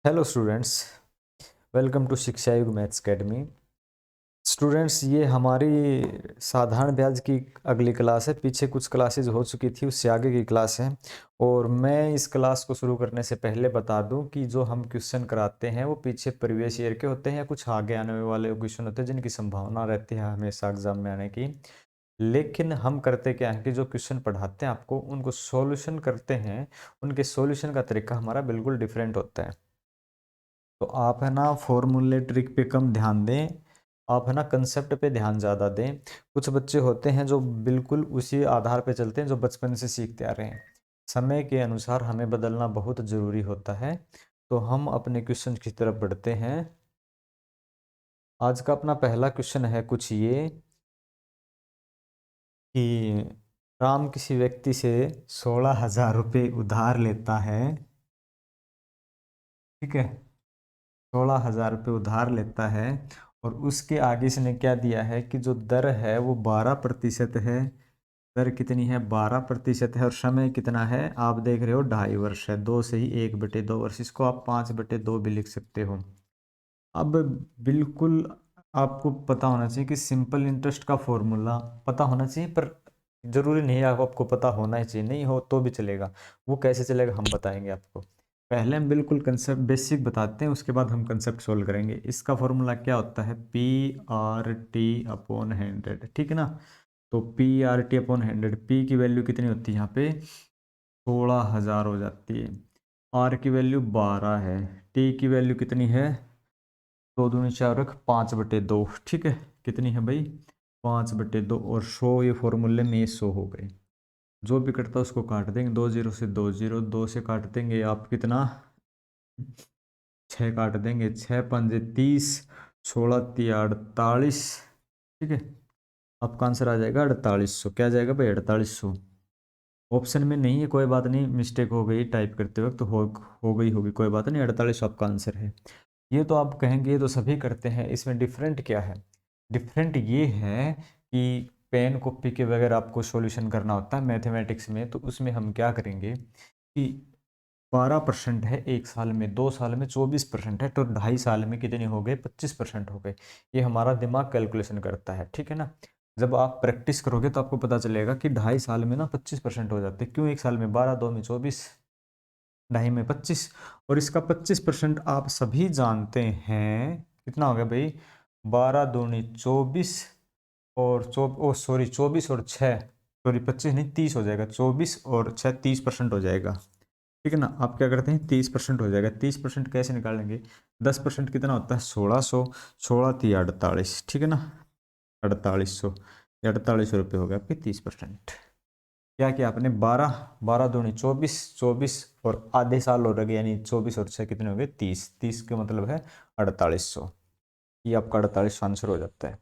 Hello students, welcome to शिक्षा युग maths academy. Students, ये हमारी साधारण ब्याज की अगली क्लास है। पीछे कुछ क्लासेस हो चुकी थी, उससे आगे की क्लास है। और मैं इस क्लास को शुरू करने से पहले बता दूं कि जो हम क्वेश्चन कराते हैं वो पीछे प्रीवियस ईयर के होते हैं या कुछ आगे आने वाले क्वेश्चन होते हैं जिनकी संभावना रहती है हमेशा एग्जाम में आने की। लेकिन हम करते क्या है कि जो क्वेश्चन पढ़ाते हैं आपको उनको सॉल्यूशन करते हैं। उनके सॉल्यूशन का तरीका हमारा बिल्कुल डिफरेंट होता है। तो आप है ना फॉर्मूले ट्रिक पे कम ध्यान दें, आप है ना कंसेप्ट पे ध्यान ज़्यादा दें। कुछ बच्चे होते हैं जो बिल्कुल उसी आधार पे चलते हैं जो बचपन से सीखते आ रहे हैं। समय के अनुसार हमें बदलना बहुत ज़रूरी होता है। तो हम अपने क्वेश्चन की तरफ बढ़ते हैं। आज का अपना पहला क्वेश्चन है कुछ ये कि राम किसी व्यक्ति से 16,000 रुपये उधार लेता है। ठीक है, 16,000 रुपये उधार लेता है और उसके आगे इसने क्या दिया है कि जो दर है वो 12% है। दर कितनी है? 12% है। और समय कितना है? आप देख रहे हो 2.5 वर्ष है। 2 से ही 1/2 वर्ष, इसको आप 5/2 भी लिख सकते हो। अब बिल्कुल आपको पता होना चाहिए कि सिंपल इंटरेस्ट का फॉर्मूला पता होना चाहिए, पर जरूरी नहीं है आपको पता होना ही चाहिए। नहीं हो तो भी चलेगा। वो कैसे चलेगा हम बताएंगे आपको। पहले हम बिल्कुल कंसेप्ट बेसिक बताते हैं, उसके बाद हम कंसेप्ट सोल्व करेंगे। इसका फॉर्मूला क्या होता है? P/T/100। ठीक है ना? तो P/T/100, P की वैल्यू कितनी होती है यहाँ पे? 16,000 हो जाती है। R की वैल्यू 12 है। T की वैल्यू कितनी है? 2 दूनी 4 रख 5/2। ठीक है, कितनी है भाई? 5/2। और 100 ये फॉर्मूले में 100 हो गए। जो भी कटता है उसको काट देंगे। 2 0 से 2 0, 2 से काट देंगे आप कितना? 6 काट देंगे। 6×5 = 30, 16×3 = 48। ठीक है, आपका आंसर आ जाएगा 4800। क्या जाएगा भाई? 4800। ऑप्शन में नहीं है, कोई बात नहीं, मिस्टेक हो गई टाइप करते वक्त, तो हो गई होगी, कोई बात नहीं। 4800 आपका आंसर है। ये तो आप कहेंगे ये तो सभी करते हैं, इसमें डिफरेंट क्या है? डिफरेंट ये है कि पेन कॉपी के बगैर आपको सॉल्यूशन करना होता है मैथमेटिक्स में। तो उसमें हम क्या करेंगे कि 12% है एक साल में, 2 साल में 24% है, तो 2.5 साल में कितने हो गए? 25% हो गए। ये हमारा दिमाग कैलकुलेशन करता है। ठीक है ना? जब आप प्रैक्टिस करोगे तो आपको पता चलेगा कि 2.5 साल में ना 25% हो जाते हैं। क्यों? एक साल में 12, 2 में 24, 2.5 में 25। और इसका 25% आप सभी जानते हैं कितना हो गया भाई? 12 दूनी 24 और ओ सॉरी 24 और 6, सॉरी 25 नहीं 30 हो जाएगा। 24 और 6 30% हो जाएगा। ठीक है ना? आप क्या करते हैं? 30% हो जाएगा। 30% कैसे निकालेंगे? 10% कितना होता है? 1600। 16×3 = 48। ठीक है ना? 4800, 4800 रुपये हो गए आपके 30%। क्या किया आपने? 12, 12 दूनी 24, 24 और आधे साल हो गए, यानी 24 और 6 कितने हो गए? 30। 30 का मतलब है 4800। ये आपका 4800 आंसर हो जाता है।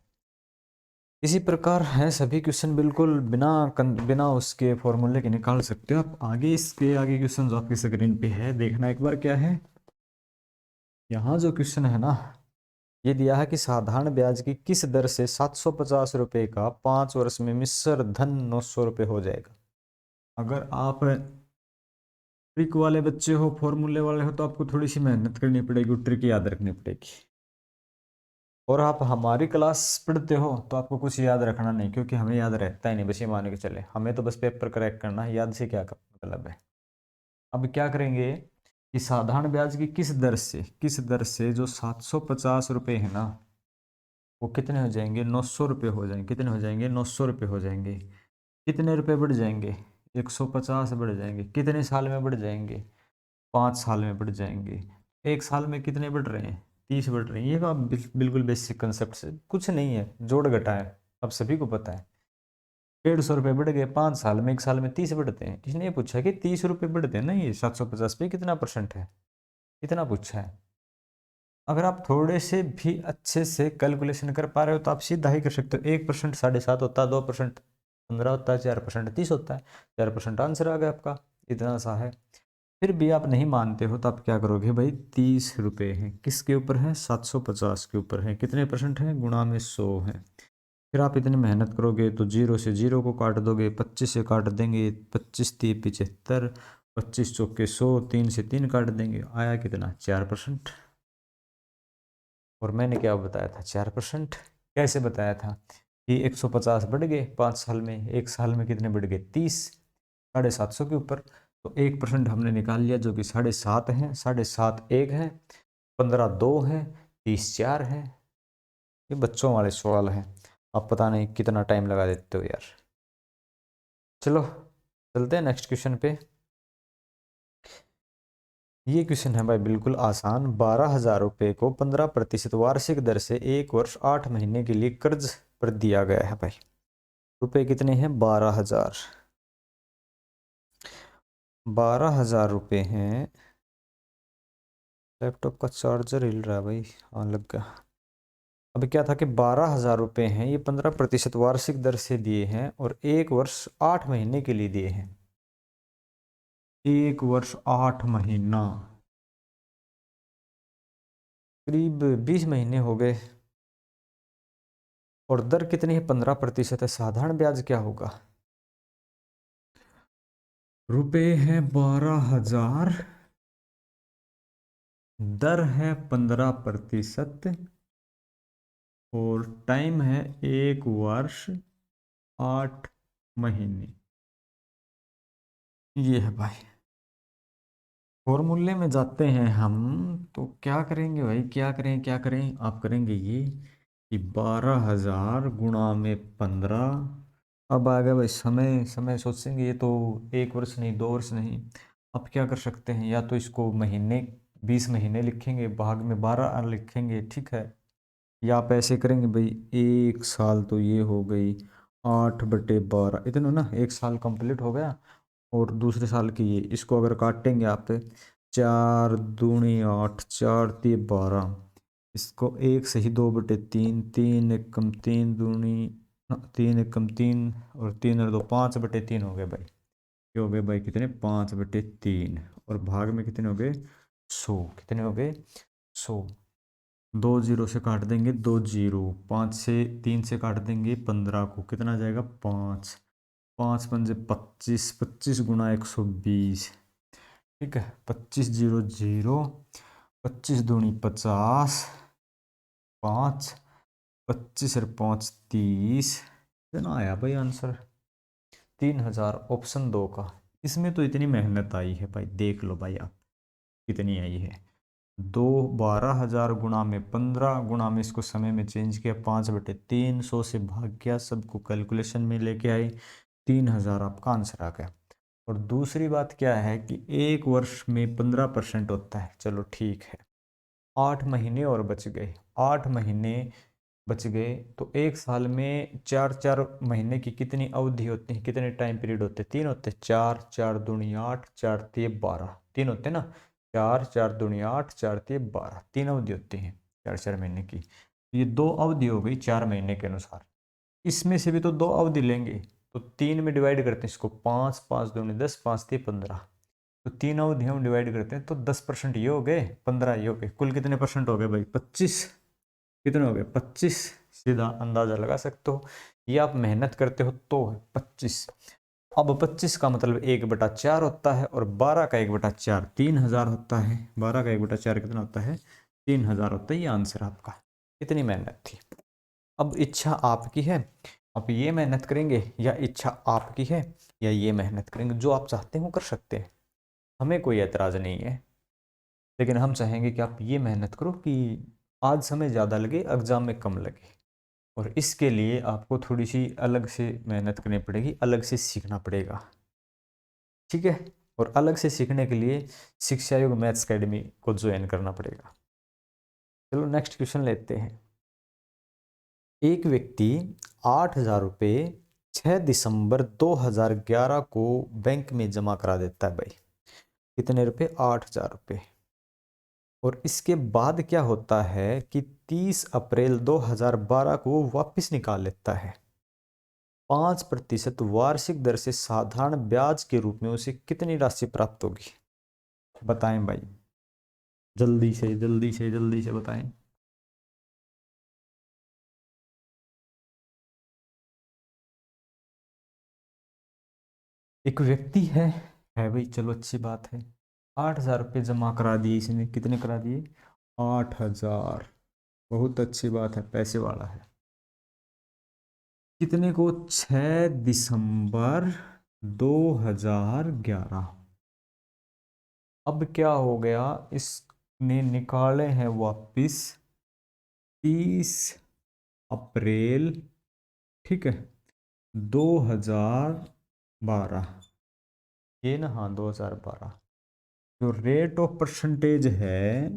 इसी प्रकार है सभी क्वेश्चन, बिल्कुल बिना उसके फॉर्मूले के निकाल सकते हो आप। आगे इसके आगे क्वेश्चन जो आपकी स्क्रीन पे है, देखना एक बार क्या है। यहाँ जो क्वेश्चन है ना, ये दिया है कि साधारण ब्याज की किस दर से 750 रुपये का 5 वर्ष में मिश्र धन 900 रुपये हो जाएगा। अगर आप ट्रिक वाले बच्चे हो, फॉर्मूले वाले हो, तो आपको थोड़ी सी मेहनत करनी पड़ेगी, ट्रिक याद रखनी पड़ेगी। और आप हमारी क्लास पढ़ते हो तो आपको कुछ याद रखना नहीं, क्योंकि हमें याद रहता ही नहीं। बस ये मान के चले, हमें तो बस पेपर क्रैक करना है, याद से क्या मतलब है। अब क्या करेंगे कि साधारण ब्याज की किस दर से जो 750 रुपये है ना, वो कितने हो जाएंगे? 900 रुपये हो जाएंगे। कितने हो जाएंगे? 900 रुपये हो जाएंगे। कितने रुपए बढ़ जाएंगे? 150 बढ़ जाएंगे। कितने साल में बढ़ जाएंगे? 5 साल में बढ़ जाएंगे। एक साल में कितने बढ़ रहे हैं? 30 बढ़ रहे हैं। ये तो आप बिल्कुल बेसिक कंसेप्ट से, कुछ नहीं है, जोड़ घटा है, अब सभी को पता है। 150 रुपये बढ़ गए 5 साल में, एक साल में 30 बढ़ते हैं। इसने ये पूछा कि 30 रुपये बढ़ते हैं ना, ये 750 पे कितना परसेंट है, इतना पूछा है। अगर आप थोड़े से भी अच्छे से कैलकुलेशन कर पा रहे हो तो आप सीधा ही कर सकते हो। 1% 7.5 होता है, 2% 15 होता है, 4% 30 होता है। 4% आंसर आ गया आपका, इतना सा है। फिर भी आप नहीं मानते हो तो आप क्या करोगे भाई? 30 रुपये हैं, किसके ऊपर है? 750 के ऊपर है। कितने परसेंट है? गुणा में 100 है। फिर आप इतनी मेहनत करोगे तो 0 से 0 को काट दोगे, 25 से काट देंगे, 25×3 = 75। 25 चौके 100, 3 से 3 काट देंगे, आया कितना 4%। और मैंने क्या बताया था 4%। कैसे बताया था कि 150 बढ़ गए 5 साल में, एक साल में कितने बढ़ गए 30, 750 के ऊपर। तो 1% हमने निकाल लिया जो कि 7.5 है, 7.5 1 है, 15 2 है, 30 4 है। ये बच्चों वाले सवाल हैं, अब पता नहीं कितना टाइम लगा देते हो यार। चलो चलते हैं नेक्स्ट क्वेश्चन पे। ये क्वेश्चन है भाई बिल्कुल आसान। 12,000 रुपये को 15% वार्षिक दर से 1 वर्ष 8 महीने के लिए कर्ज पर दिया गया है भाई। रुपए कितने हैं 12,000, 12,000 रुपये हैं। लैपटॉप का चार्जर हिल रहा है भाई, हाँ लग गया। अभी क्या था कि 12,000 रुपये हैं, ये 15% वार्षिक दर से दिए हैं और 1 वर्ष 8 महीने के लिए दिए हैं। 1 वर्ष 8 महीना, करीब 20 महीने हो गए। और दर कितनी है 15% है। साधारण ब्याज क्या होगा, रुपए है 12,000, दर है 15% और टाइम है 1 वर्ष 8 महीने। ये है भाई। फॉर्मूले में जाते हैं हम, तो क्या करेंगे भाई, क्या करें क्या करें, आप करेंगे ये कि 12,000 गुणा में 15। अब आ गया भाई समय, समय सोचेंगे ये तो 1 वर्ष नहीं 2 वर्ष नहीं। अब क्या कर सकते हैं, या तो इसको महीने 20 महीने लिखेंगे, भाग में 12 लिखेंगे, ठीक है। या आप ऐसे करेंगे भाई, 1 साल तो ये हो गई 8/12, इतना ना 1 साल कंप्लीट हो गया। और दूसरे साल की ये, इसको अगर काटेंगे आप, 4 दूनी 8, 4 तिये 12, इसको 1 सही 2/3, 3 एकम 3 दूनी 3 एकम 3 और 3 और 2 5/3 हो गए भाई। ये हो गए भाई कितने 5/3। और भाग में कितने हो गए 100, कितने हो गए 100। 2 जीरो से काट देंगे 2 जीरो, 5 से 3 से काट देंगे 15 को, कितना आ जाएगा 5, 5 पंजे 25, 25 गुणा 120, ठीक है। 25 0 0, 25 दूनी 50, 5, 25 और 5 30, कितना आया भाई आंसर 3,000, ऑप्शन 2 का। इसमें तो इतनी मेहनत आई है भाई, देख लो भाई आप कितनी आई है। 12,000 गुणा में 15 गुणा में इसको समय में चेंज किया 5/3, 100 से भाग किया, सबको कैलकुलेशन में लेके आए, 3,000 आपका आंसर आ गया। और दूसरी बात क्या है कि 1 वर्ष में 15% होता है, चलो ठीक है। 8 महीने और बच गए, 8 महीने बच गए, तो 1 साल में 4 4 महीने की कितनी अवधि होती है, कितने टाइम पीरियड होते हैं, 3 होते हैं। 4 4 दूनी 8, 4 तिये 12, 3 होते हैं ना। 4 4 दूनी 8, 4 तिये 12, 3 अवधि होती हैं 4 4 महीने की। ये 2 अवधि हो गई 4 महीने के अनुसार। इसमें से भी तो 2 अवधि लेंगे, तो 3 में डिवाइड करते हैं इसको, 5 5 दूनी 10, 5 तिये 15। तो 3 अवधि हम डिवाइड करते हैं तो 10% ये हो गए, 15 ये हो गए, कुल कितने परसेंट हो गए भाई 25। कितने हो गए 25, सीधा अंदाजा लगा सकते हो। ये आप मेहनत करते हो तो 25। अब 25 का मतलब 1/4 होता है और 12 का 1/4 3,000 होता है। 12 का 1/4 कितना होता है 3,000 होता है। ये आंसर आपका, इतनी मेहनत थी। अब इच्छा आपकी है, आप ये मेहनत करेंगे या इच्छा आपकी है या ये मेहनत करेंगे, जो आप चाहते हो कर सकते हैं, हमें कोई एतराज़ नहीं है। लेकिन हम चाहेंगे कि आप ये मेहनत करो कि आज समय ज़्यादा लगे एग्ज़ाम में कम लगे। और इसके लिए आपको थोड़ी सी अलग से मेहनत करनी पड़ेगी, अलग से सीखना पड़ेगा, ठीक है। और अलग से सीखने के लिए शिक्षा योग मैथ्स अकेडमी को ज्वाइन करना पड़ेगा। चलो नेक्स्ट क्वेश्चन लेते हैं। एक व्यक्ति 8,000 रुपये 6 दिसंबर 2011 को बैंक में जमा करा देता है भाई। कितने रुपए 8,000 रुपये। और इसके बाद क्या होता है कि 30 अप्रैल 2012 को वो वापस निकाल लेता है। 5% वार्षिक दर से साधारण ब्याज के रूप में उसे कितनी राशि प्राप्त होगी, बताएं भाई, जल्दी से जल्दी से जल्दी से बताएं। एक व्यक्ति है, है भाई, चलो अच्छी बात है। 8,000 रुपये जमा करा दिए इसने, कितने करा दिए? 8,000। बहुत अच्छी बात है, पैसे वाला है। कितने को? 6 दिसंबर 2011। अब क्या हो गया, इसने निकाले हैं वापिस 30 अप्रैल, ठीक है, 2012। ये ना, हाँ 2012। जो रेट ऑफ परसेंटेज है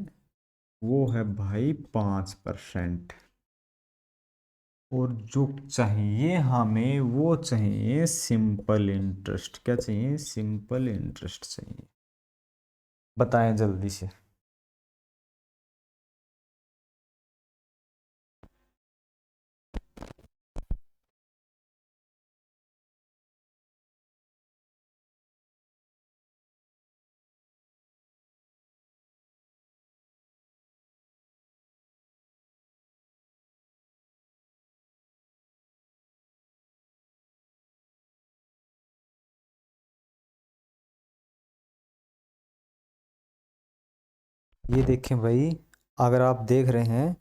वो है भाई 5%। और जो चाहिए हमें वो चाहिए सिंपल इंटरेस्ट। क्या चाहिए? सिंपल इंटरेस्ट चाहिए। बताएं जल्दी से। ये देखें भाई, अगर आप देख रहे हैं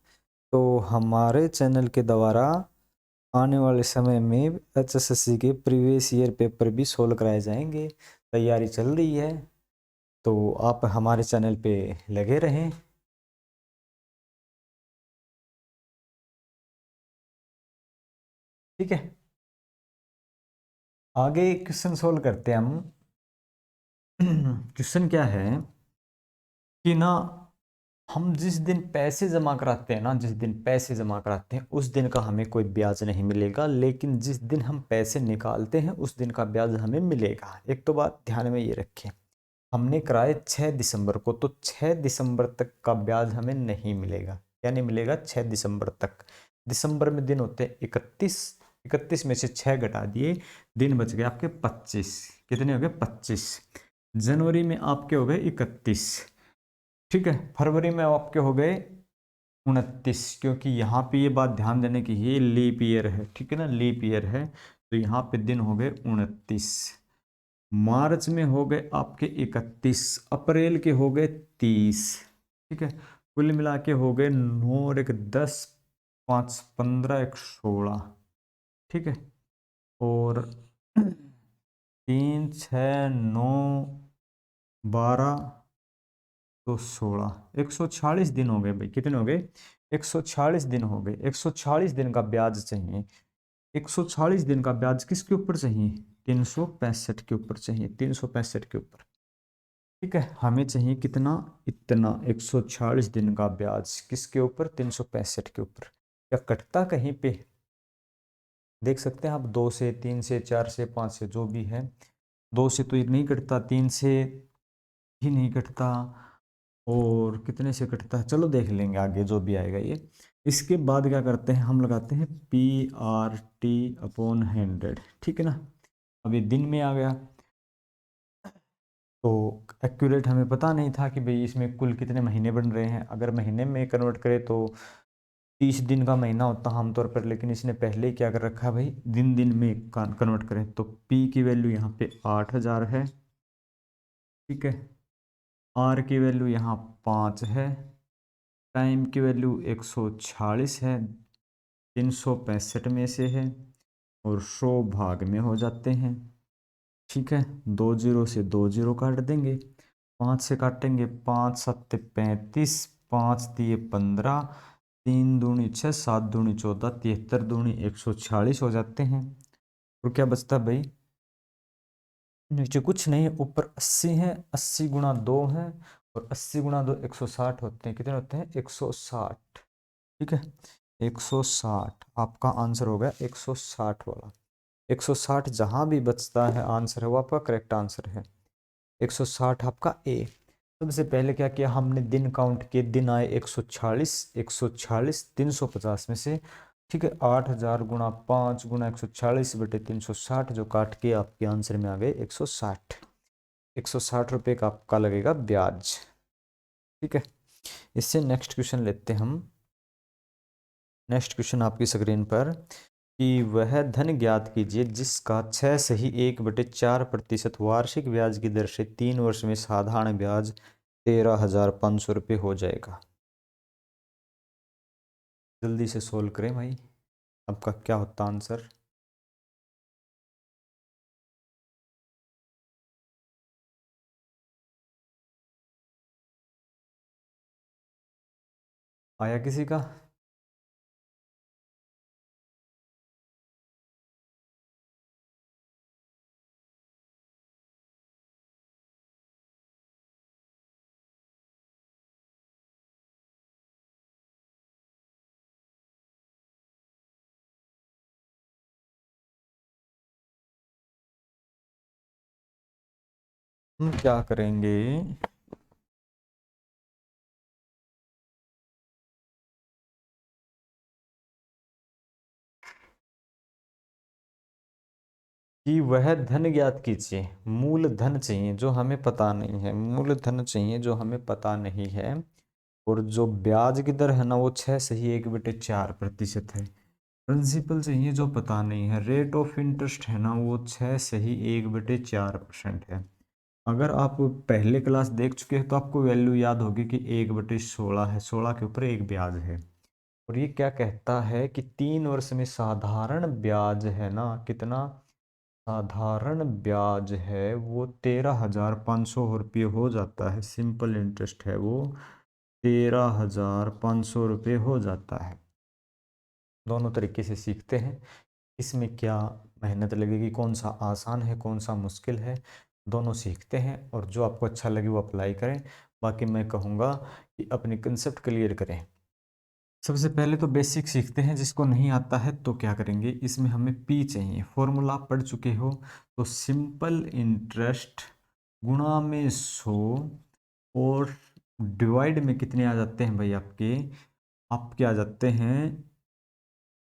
तो हमारे चैनल के द्वारा आने वाले समय में एचएसएससी के प्रीवियस ईयर पेपर भी सोल्व कराए जाएंगे। तैयारी चल रही है, तो आप हमारे चैनल पे लगे रहें। ठीक है, आगे क्वेश्चन सोल्व करते हैं हम। क्वेश्चन क्या है कि ना, हम जिस दिन पैसे जमा कराते हैं ना, जिस दिन पैसे जमा कराते हैं उस दिन का हमें कोई ब्याज नहीं मिलेगा, लेकिन जिस दिन हम पैसे निकालते हैं उस दिन का ब्याज हमें मिलेगा। एक तो बात ध्यान में ये रखें, हमने कराए 6 दिसंबर को, तो 6 दिसंबर तक का ब्याज हमें नहीं मिलेगा। क्या नहीं मिलेगा? 6 दिसंबर तक। दिसंबर में दिन होते हैं 31, 31 में से 6 घटा दिए, दिन बच गए आपके 25। कितने हो गए? 25। जनवरी में आपके हो गए 31, ठीक है। फरवरी में आपके हो गए 29, क्योंकि यहाँ पे ये बात ध्यान देने की, ये लीप ईयर है, ठीक है ना, लीप ईयर है, तो यहाँ पे दिन हो गए 29। मार्च में हो गए आपके 31, अप्रैल के हो गए 30, ठीक है। कुल मिला के हो गए 9 और 1 10, 5 15 1 16, ठीक है। और 3 6 9 12 तो 16, 146 दिन हो गए भाई। कितने हो गए? 146 दिन हो गए। 146 दिन का ब्याज चाहिए। 146 दिन का ब्याज किसके ऊपर चाहिए? 365 के ऊपर चाहिए, 365 के ऊपर, ठीक है। हमें चाहिए कितना? इतना 146 दिन का ब्याज किसके ऊपर? 365 के ऊपर। क्या कटता कहीं पे? देख सकते हैं आप, 2 से, 3 से, 4 से, 5 से, जो भी है। 2 से तो ये नहीं कटता, 3 से ही नहीं कटता, और कितने से कटता है चलो देख लेंगे आगे जो भी आएगा ये। इसके बाद क्या करते हैं, हम लगाते हैं PRT/100, ठीक है ना। अभी दिन में आ गया, तो एक्यूरेट हमें पता नहीं था कि भाई इसमें कुल कितने महीने बन रहे हैं। अगर महीने में कन्वर्ट करें तो 30 दिन का महीना होता आमतौर पर, लेकिन इसने पहले ही क्या कर रखा है भाई, दिन दिन में कन्वर्ट करें। तो P की वैल्यू यहाँ पे 8,000 है, ठीक है। R की वैल्यू यहाँ 5 है, टाइम की वैल्यू 146 है, 365 में से है, और 100 भाग में हो जाते हैं, ठीक है। 2 जीरो से 2 जीरो काट देंगे, 5 से काटेंगे, 5 7 35, 5 दिए 15, 3 दूनी 6, 7 दूनी 14, 73 दूनी 146 हो जाते हैं। और क्या बचता भाई? नीचे कुछ नहीं, ऊपर 80 है, 80 गुणा 2 है, और 80 गुणा 2 160 होते हैं। कितने होते हैं? 160, ठीक है। 160 आपका आंसर हो गया, 160 वाला। 160 जहां भी बचता है आंसर है वो आपका करेक्ट आंसर है। 160 आपका ए। सबसे पहले क्या किया हमने, दिन काउंट किए, दिन आए 146, 146 350 में से, ठीक है। 8,000 गुणा 5 गुणा 146 बटे 360, जो काट के आपके आंसर में आ गए 160। 160 रुपये का आपका लगेगा ब्याज, ठीक है। इससे नेक्स्ट क्वेश्चन लेते हैं हम। नेक्स्ट क्वेश्चन आपकी स्क्रीन पर, कि वह धन ज्ञात कीजिए जिसका 6 सही 1/4% वार्षिक ब्याज की दर से 3 वर्ष में साधारण ब्याज 13,500 रुपये हो जाएगा। जल्दी से सोल्व करें भाई, आपका क्या होता आंसर। आया किसी का? हम क्या करेंगे, कि वह धन ज्ञात कीजिए, मूल धन चाहिए जो हमें पता नहीं है, मूल धन चाहिए जो हमें पता नहीं है, और जो ब्याज की दर है ना वो 6 सही 1/4% है। प्रिंसिपल चाहिए जो पता नहीं है, रेट ऑफ इंटरेस्ट है ना वो 6 सही 1/4% है। अगर आप पहले क्लास देख चुके हैं तो आपको वैल्यू याद होगी कि 1/16 है, 16 के ऊपर एक ब्याज है। और ये क्या कहता है कि 3 वर्ष में साधारण ब्याज है ना, कितना साधारण ब्याज है वो 13,500 रुपये हो जाता है। सिंपल इंटरेस्ट है वो 13,500 रुपये हो जाता है। दोनों तरीके से सीखते हैं, इसमें क्या मेहनत लगेगी, कौन सा आसान है कौन सा मुश्किल है, दोनों सीखते हैं और जो आपको अच्छा लगे वो अप्लाई करें। बाकी मैं कहूँगा कि अपनी कंसेप्ट क्लियर करें। सबसे पहले तो बेसिक सीखते हैं, जिसको नहीं आता है तो क्या करेंगे, इसमें हमें पी चाहिए, फॉर्मूला पढ़ चुके हो तो सिंपल इंटरेस्ट गुणा में 100 और डिवाइड में कितने आ जाते हैं भाई, आपके आ जाते हैं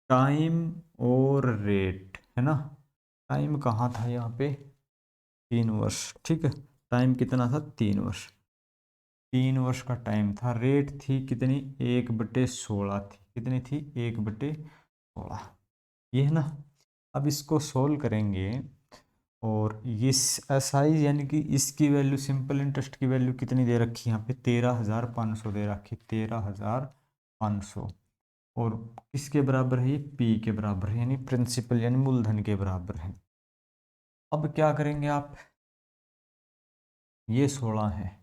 टाइम और रेट, है ना। टाइम कहाँ था यहाँ पे, 3 वर्ष, ठीक है। टाइम कितना था, 3 वर्ष, 3 वर्ष का टाइम था। रेट थी कितनी, 1/16 थी, कितनी थी, 1/16, ये है ना। अब इसको सोल्व करेंगे और ये एसआई यानी कि इसकी वैल्यू, सिंपल इंटरेस्ट की वैल्यू कितनी दे रखी है यहाँ पे, 13,500 दे रखी, 13,500, और किसके बराबर है, ये पी के बराबर है, यानी प्रिंसिपल यानी मूलधन के बराबर है। अब क्या करेंगे आप, ये 16 है,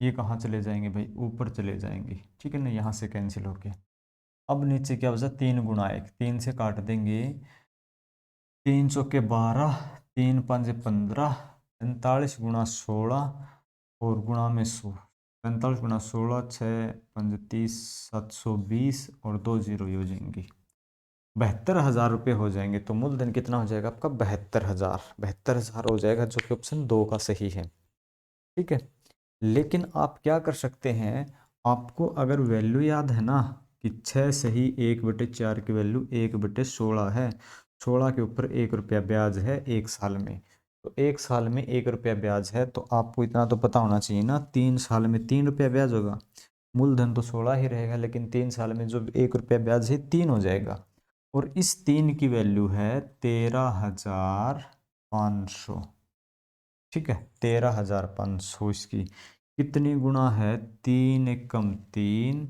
ये कहाँ चले जाएंगे भाई, ऊपर चले जाएंगे, ठीक है ना, यहाँ से कैंसिल हो गया। अब नीचे क्या बचा, 3 × 1, 3 से काट देंगे, 3 × 4 = 12, 3 × 5 = 15, 45 × 16 और गुणा में 100, 45 × 16 6 × 5 = 30, 720 और 2 जीरो हो जाएंगी, 72,000 रुपये हो जाएंगे। तो मूलधन कितना हो जाएगा आपका, 72,000, 72,000 हो जाएगा, जो कि ऑप्शन 2 का सही है, ठीक है। लेकिन आप क्या कर सकते हैं, आपको अगर वैल्यू याद है ना कि 6 सही 1/4 की वैल्यू 1/16 है, 16 के ऊपर 1 रुपया ब्याज है 1 साल में, तो 1 साल में 1 रुपया ब्याज है, तो आपको इतना तो पता होना चाहिए ना, 3 साल में 3 रुपया ब्याज होगा। मूलधन तो 16 ही रहेगा, लेकिन 3 साल में जो 1 रुपया ब्याज है 3 हो जाएगा, और इस 3 की वैल्यू है 13,500, ठीक है। 13,500 इसकी कितनी गुना है, 3 × 1 = 3,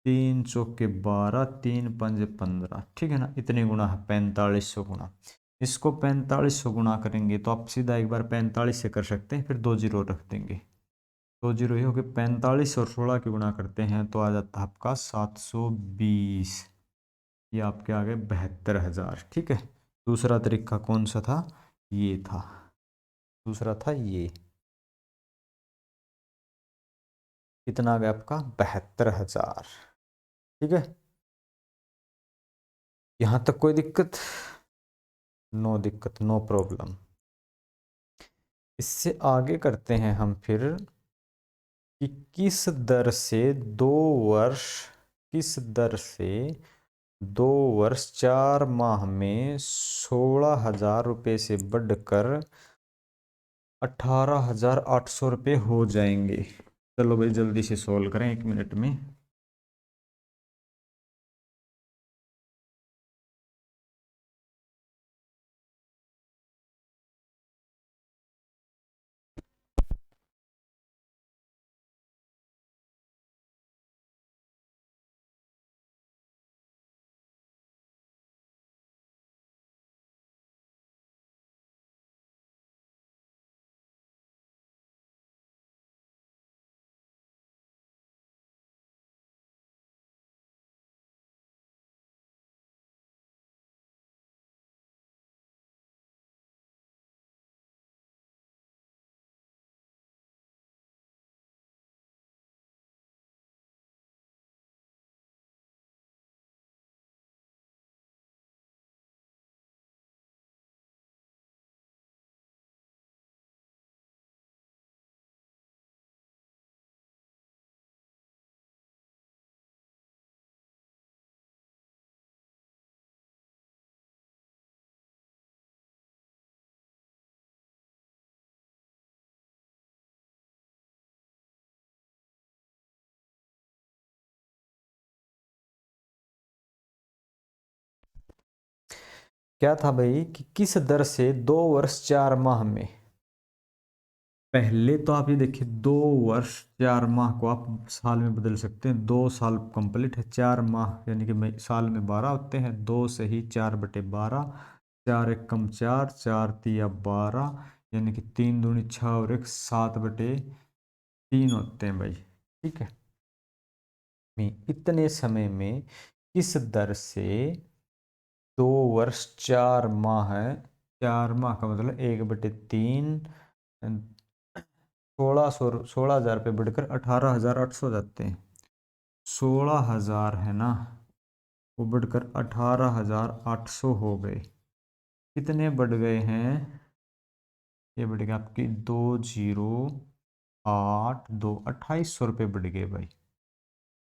3 × 4 = 12, 3 × 5 = 15, ठीक है ना, इतनी गुना है 4500 गुना। इसको 4500 गुना करेंगे तो आप सीधा एक बार 45 से कर सकते हैं, फिर 2 जीरो रख देंगे, 2 जीरो ही हो गए, 45 और 16 की गुना करते हैं तो आ जाता है आपका 720, ये आपके आ गए 72,000, ठीक है। दूसरा तरीका कौन सा था, ये था, दूसरा था ये, कितना आ गया आपका, 72,000, ठीक है। यहाँ तक कोई दिक्कत, नो दिक्कत, नो प्रॉब्लम। इससे आगे करते हैं हम फिर कि किस दर से 2 वर्ष, किस दर से 2 वर्ष 4 माह में 16,000 रुपये से बढ़कर 18,800 रुपये हो जाएंगे। चलो भाई जल्दी से सोल्व करें 1 मिनट में। क्या था भाई कि किस दर से 2 वर्ष 4 माह में, पहले तो आप ये देखिए 2 वर्ष 4 माह को आप साल में बदल सकते हैं, 2 साल कंप्लीट है, 4 माह यानी कि साल में 12 होते हैं, 2 से ही 4/12, 4 × 1 = 4, 4×3 = 12, यानी कि 3×2 = 6 और 1 7/3 होते हैं भाई। ठीक है, इतने समय में किस दर से 2 वर्ष 4 माह है, 4 माह का मतलब 1/3, 16,000 रुपये बढ़कर 18,800 जाते हैं। 16,000 है ना, वो बढ़कर 18,800 हो गए। कितने बढ़ गए हैं, ये बढ़ गया आपकी 2082, 2,800 रुपये बढ़ गए भाई।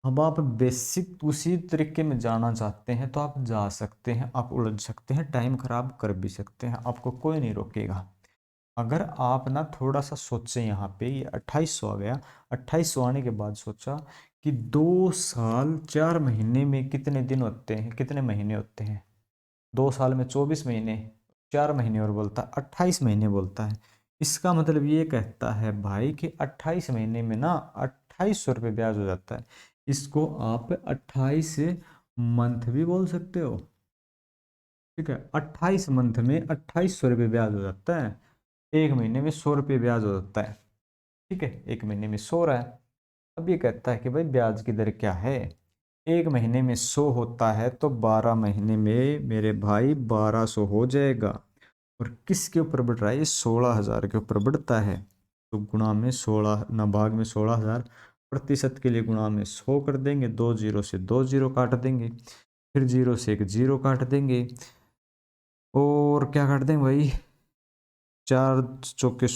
अब आप बेसिक उसी तरीके में जाना चाहते हैं तो आप जा सकते हैं, आप उलझ सकते हैं, टाइम खराब कर भी सकते हैं, आपको कोई नहीं रोकेगा। अगर आप ना थोड़ा सा सोचें, यहाँ पे ये 2800 आ गया, 2800 आने के बाद सोचा कि 2 साल 4 महीने में कितने दिन होते हैं, कितने महीने होते हैं, 2 साल में 24 महीने, 4 महीने और बोलता है 28 महीने बोलता है। इसका मतलब ये कहता है भाई कि 28 महीने में ना 2,800 रुपये ब्याज हो जाता है। इसको आप 28 मंथ भी बोल सकते हो। ठीक है, 28 मंथ में 2,800 रुपये ब्याज हो जाता है, 1 महीने में 100 रुपये ब्याज हो जाता है। ठीक है, 1 महीने में 100 रहा है। अब ये कहता है कि भाई ब्याज की दर क्या है, 1 महीने में 100 होता है तो 12 महीने में मेरे भाई 1200 हो जाएगा। और किसके ऊपर बढ़ रहा है, ये 16,000 के ऊपर बढ़ता है, तो गुणा में 16 ना, भाग में 16,000, प्रतिशत के लिए गुणा में 100 कर देंगे, 2 जीरो से 2 जीरो काट देंगे, फिर 0 से 1 जीरो काट देंगे, और क्या काट देंगे भाई, 4 × 4 =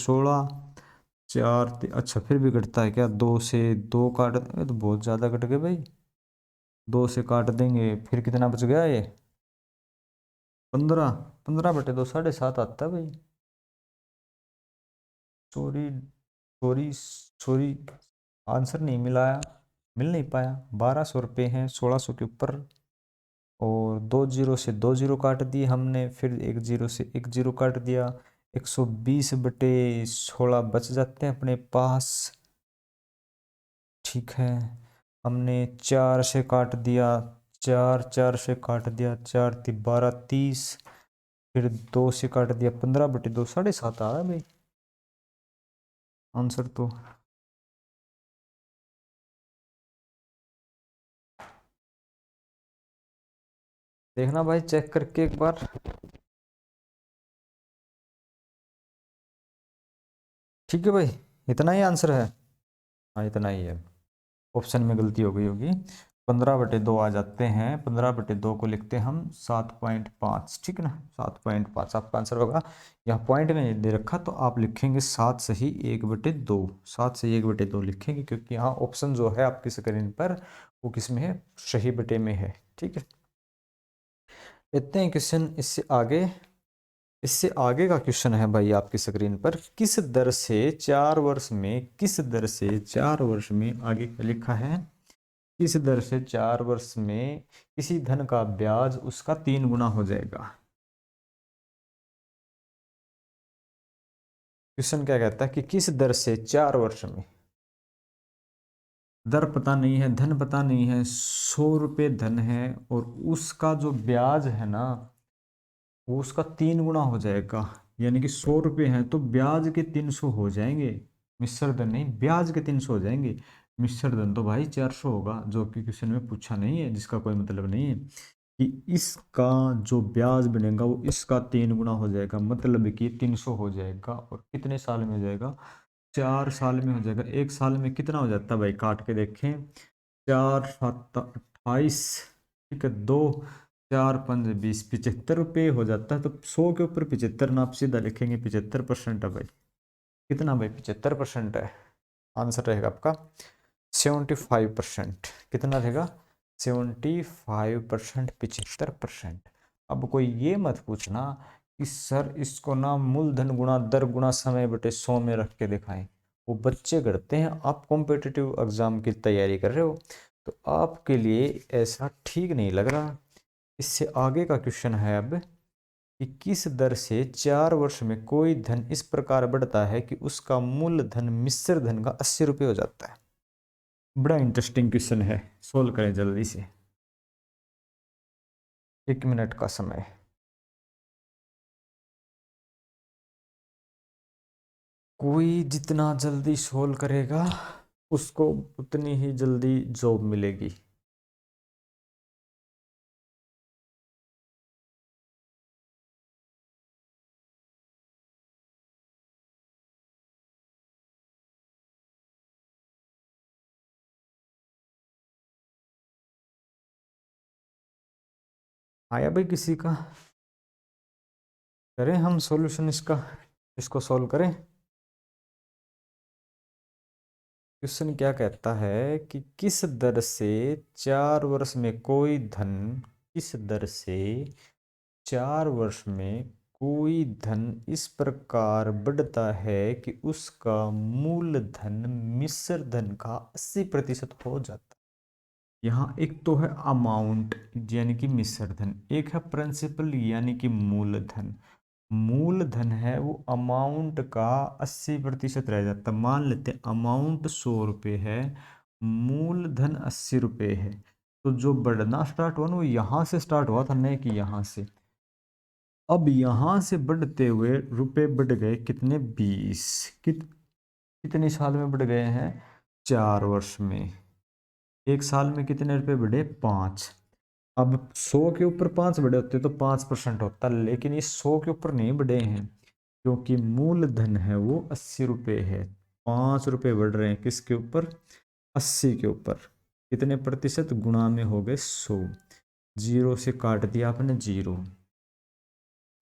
16, अच्छा फिर भी कटता है क्या, 2 से 2 काट, तो बहुत ज़्यादा कट गए भाई, 2 से काट देंगे, फिर कितना बच गया ये 15, 15/2 7.5 आता है भाई। सॉरी सॉरी सॉरी, आंसर नहीं मिलाया, मिल नहीं पाया, 1,200 रुपये हैं 1,600 के ऊपर, और 2 जीरो से 2 जीरो काट दिए हमने, फिर 1 जीरो से 1 जीरो काट दिया, 120/16 बच जाते हैं अपने पास। ठीक है, हमने 4 से काट दिया, 4 से काट दिया, 4×3 = 12, 30, फिर 2 से काट दिया, 15/2 7.5 आ रहा है भाई आंसर तो। देखना भाई चेक करके एक बार। ठीक है भाई, इतना ही आंसर है, हाँ इतना ही है, ऑप्शन में गलती हो गई होगी। 15/2 आ जाते हैं, 15/2 को लिखते हैं हम 7.5, ठीक है ना, 7.5 आपका आंसर होगा। यहाँ पॉइंट में दे रखा तो आप लिखेंगे 7 सही 1/2, 7 सही 1/2 लिखेंगे, क्योंकि यहाँ ऑप्शन जो है आपकी स्क्रीन पर वो किस में है, सही बटे में है। ठीक है, इतने ही क्वेश्चन, इससे आगे का क्वेश्चन है भाई आपकी स्क्रीन पर, किस दर से 4 वर्ष में, किस दर से 4 वर्ष में, आगे क्या लिखा है, किस दर से 4 वर्ष में किसी धन का ब्याज उसका 3 गुना हो जाएगा। क्वेश्चन क्या कहता है कि किस दर से 4 वर्ष में, दर पता नहीं है, धन पता नहीं है, 100 रुपये धन है, और उसका जो ब्याज है ना वो उसका 3 गुना हो जाएगा, यानी कि 100 रुपये हैं तो ब्याज के 300 हो जाएंगे, मिश्र धन नहीं, ब्याज के 300 हो जाएंगे। मिश्र धन तो भाई 400 होगा, जो कि क्वेश्चन में पूछा नहीं है, जिसका कोई मतलब नहीं है, कि इसका जो ब्याज बनेगा वो इसका 3 गुना हो जाएगा, मतलब कि 300 हो जाएगा, और कितने साल में हो जाएगा, 4 साल में हो जाएगा। 1 साल में कितना हो जाता है भाई, काट के देखें, 4×7 = 28, ठीक है, 2×4 = 5 = 20, 75 रुपये हो जाता है, तो 100 के ऊपर 75 ना, आप सीधा लिखेंगे 75% है भाई। कितना भाई, 75% है, आंसर रहेगा आपका 75%। कितना रहेगा, 75%, 75%। अब कोई ये मत पूछना कि सर इसको ना मूलधन गुणा दर गुणा समय बटे 100 में रख के दिखाएं, वो बच्चे करते हैं, आप कॉम्पिटिटिव एग्जाम की तैयारी कर रहे हो तो आपके लिए ऐसा ठीक नहीं लग रहा। इससे आगे का क्वेश्चन है अब, कि किस दर से 4 वर्ष में कोई धन इस प्रकार बढ़ता है कि उसका मूल धन मिश्र धन का 80 रुपये हो जाता है। बड़ा इंटरेस्टिंग क्वेश्चन है, सोल्व करें जल्दी से। 1 मिनट का समय। कोई जितना जल्दी सोल्व करेगा उसको उतनी ही जल्दी जॉब मिलेगी। आया भाई किसी का? करें हम सॉल्यूशन इसका, इसको सॉल्व करें। क्वेश्चन क्या कहता है कि किस दर से 4 वर्ष में कोई धन, किस दर से 4 वर्ष में कोई धन इस प्रकार बढ़ता है कि उसका मूल धन मिश्र धन का 80% हो जाता है। यहाँ एक तो है अमाउंट यानी कि मिश्र धन, एक है प्रिंसिपल यानी कि मूलधन। मूलधन है वो अमाउंट का 80% रह जाता। मान लेते हैं अमाउंट 100 रुपये है, मूलधन 80 रुपये है, तो जो बढ़ना स्टार्ट हुआ ना वो यहाँ से स्टार्ट हुआ था, नहीं कि यहाँ से। अब यहाँ से बढ़ते हुए रुपए बढ़ गए कितने? 20। कितने साल में बढ़ गए हैं? 4 वर्ष में। एक साल में कितने रुपए बढ़े? 5। अब 100 के ऊपर 5 बढ़े होते तो 5% होता, लेकिन ये 100 के ऊपर नहीं बढ़े हैं क्योंकि मूलधन है वो 80 रुपये है। 5 रुपये बढ़ रहे हैं किसके ऊपर? 80 के ऊपर। कितने प्रतिशत? गुणा में हो गए 100। 0 से काट दिया आपने 0,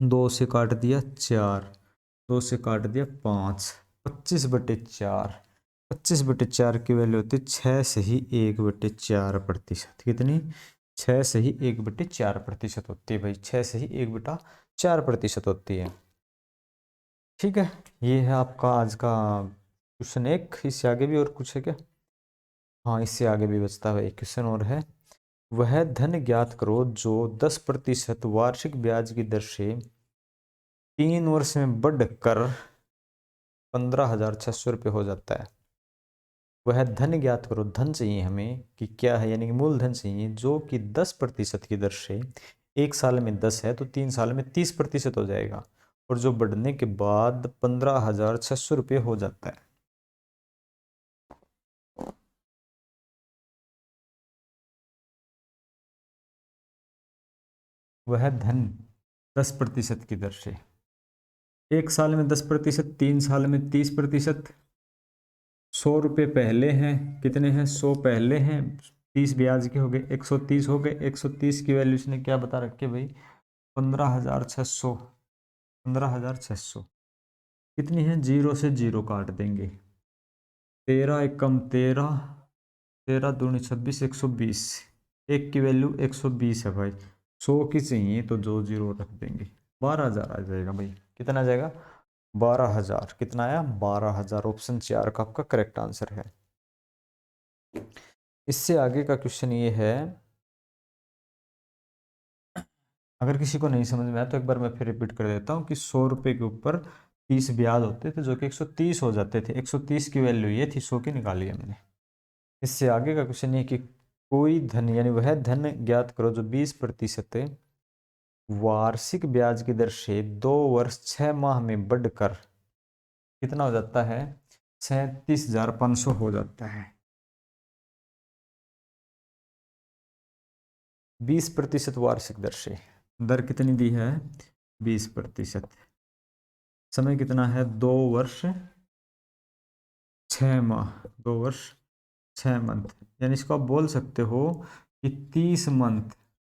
2 से काट दिया 4, 2 से काट दिया 5, 25/4। 25/4 की वैल्यू होती है 6 से ही 1/4%। कितनी? 6 से ही 1/4% होती है भाई, 6 से ही 1/4% होती है। ठीक है, ये है आपका आज का क्वेश्चन एक। इससे आगे भी और कुछ है क्या? हाँ, इससे आगे भी बचता है एक क्वेश्चन और है। वह धन ज्ञात करो जो 10% वार्षिक ब्याज की दर से 3 वर्ष में बढ़कर 15,600 रुपये हो जाता है। वह धन ज्ञात करो, धन चाहिए हमें कि क्या है, यानी कि मूलधन चाहिए जो कि 10% की दर से, एक साल में 10 है तो 3 साल में 30% हो जाएगा, और जो बढ़ने के बाद 15,600 रुपये हो जाता है। वह धन 10% की दर से, एक साल में 10%, 3 साल में 30%। 100 रुपये पहले हैं, कितने हैं? 100 पहले हैं, 30 ब्याज के हो गए, 130 हो गए। 130 की वैल्यू इसने क्या बता रखी है भाई? 15,600। 15,600 कितनी है? 0 से 0 काट देंगे। 13 एकम 13, 13 दूनी 26, 120। एक की वैल्यू 120 है भाई, 100 की चाहिए तो जो 0 रख देंगे। 12,000 आ जाएगा भाई। कितना आ जाएगा? 12,000। कितना आया? 12,000। ऑप्शन 4 का आपका करेक्ट आंसर है। इससे आगे का क्वेश्चन ये है, अगर किसी को नहीं समझ में आया तो एक बार मैं फिर रिपीट कर देता हूँ कि 100 रुपये के ऊपर 30 ब्याज होते थे जो कि 130 हो जाते थे। 130 की वैल्यू ये थी, 100 की निकाली है मैंने। इससे आगे का क्वेश्चन ये कि कोई धन, यानी वह धन ज्ञात करो जो 20% वार्षिक ब्याज की दर से 2 वर्ष 6 माह में बढ़कर कितना हो जाता है? 37,500 हो जाता है। 20% वार्षिक दर से, दर कितनी दी है? 20%। समय कितना है? 2 वर्ष 6 माह, 2 वर्ष 6 मंथ। यानी इसको आप बोल सकते हो कि 30 मंथ,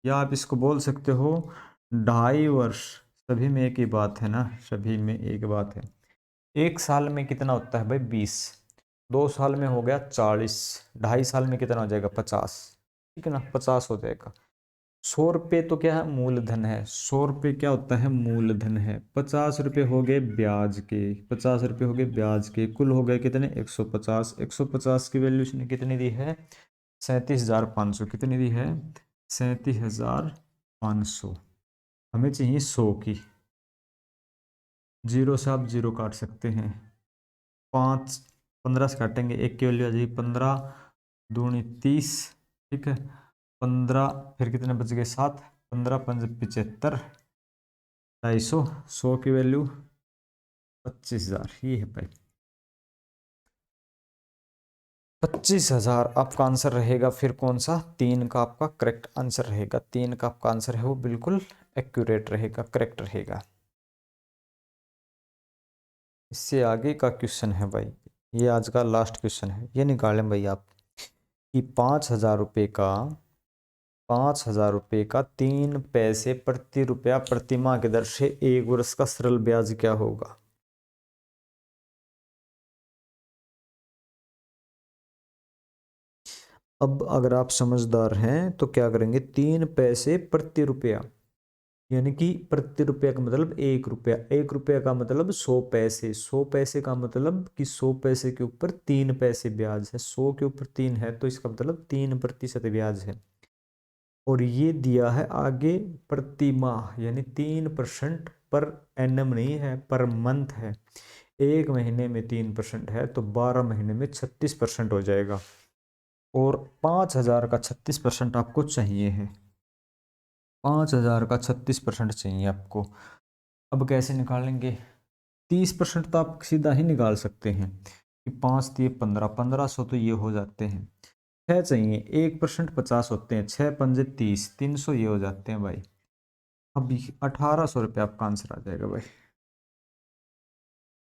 या आप इसको बोल सकते हो 2.5 वर्ष। सभी में एक ही बात है ना, सभी में एक बात है। एक साल में कितना होता है भाई? 20। 2 साल में हो गया 40। 2.5 साल में कितना हो जाएगा? 50। ठीक है ना, 50 हो जाएगा। 100 रुपये तो क्या है? मूलधन है। 100 रुपये क्या होता है? मूलधन है। 50 रुपये हो गए ब्याज के, 50 रुपये हो गए ब्याज के, कुल हो गए कितने? 150। 150 की वैल्यू इसने कितनी दी है? 37,500। कितनी दी है? 37,500। हमें चाहिए 100 की। 0 से आप 0 काट सकते हैं, 5 15 से काटेंगे, 1 की वैल्यू आ जाएगी 15 दूनी 30, ठीक है। 15 फिर कितने बच गए 7, 15 5 75, 250, 100 की वैल्यू 25,000, ये है भाई 25,000 आपका आंसर रहेगा। फिर कौन सा? 3 का आपका करेक्ट आंसर रहेगा। 3 का आपका आंसर है वो बिल्कुल एक्यूरेट रहेगा, करेक्ट रहेगा। इससे आगे का क्वेश्चन है भाई, ये आज का लास्ट क्वेश्चन है, ये निकालें भाई आप कि 5,000 रुपये का 3 पैसे प्रति रुपया प्रतिमाह की दर से 1 वर्ष का सरल ब्याज क्या होगा? अब अगर आप समझदार हैं तो क्या करेंगे, 3 पैसे प्रति रुपया, यानी कि प्रति रुपया का मतलब 1 रुपया, 1 रुपया का मतलब 100 पैसे, 100 पैसे का मतलब कि 100 पैसे के ऊपर 3 पैसे ब्याज है, 100 के ऊपर 3 है तो इसका मतलब 3% ब्याज है। और ये दिया है आगे प्रति माह, यानी 3% पर एनम नहीं है, पर मंथ है। 1 महीने में 3% है तो 12 महीने में 36% हो जाएगा। और 5,000 का 36% आपको चाहिए है, 5,000 का 36% चाहिए आपको। अब कैसे निकालेंगे? 30% तो आप सीधा ही निकाल सकते हैं कि 5 दिए 15, 1500 तो ये हो जाते हैं। 6 चाहिए, 1% 50 होते हैं, 6 पंजे 30, 300 ये हो जाते हैं भाई। अभी 1,800 रुपये आपका आंसर आ जाएगा भाई,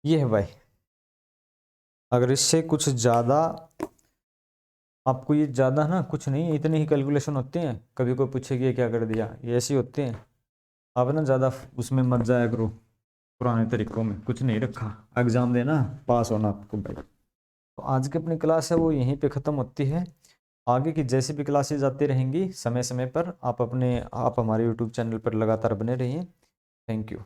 ये है भाई। अगर इससे कुछ ज़्यादा आपको, ये ज़्यादा ना कुछ नहीं, इतनी ही कैलकुलेशन होते हैं। कभी कोई पूछेगी ये क्या कर दिया, ये ऐसे ही होते हैं। आप ना ज़्यादा उसमें मत जाया करो, पुराने तरीकों में कुछ नहीं रखा, एग्ज़ाम देना पास होना आपको भाई। तो आज की अपनी क्लास है वो यहीं पे ख़त्म होती है। आगे की जैसी भी क्लासेज आती रहेंगी समय समय पर, आप हमारे यूट्यूब चैनल पर लगातार बने रहिए। Thank you.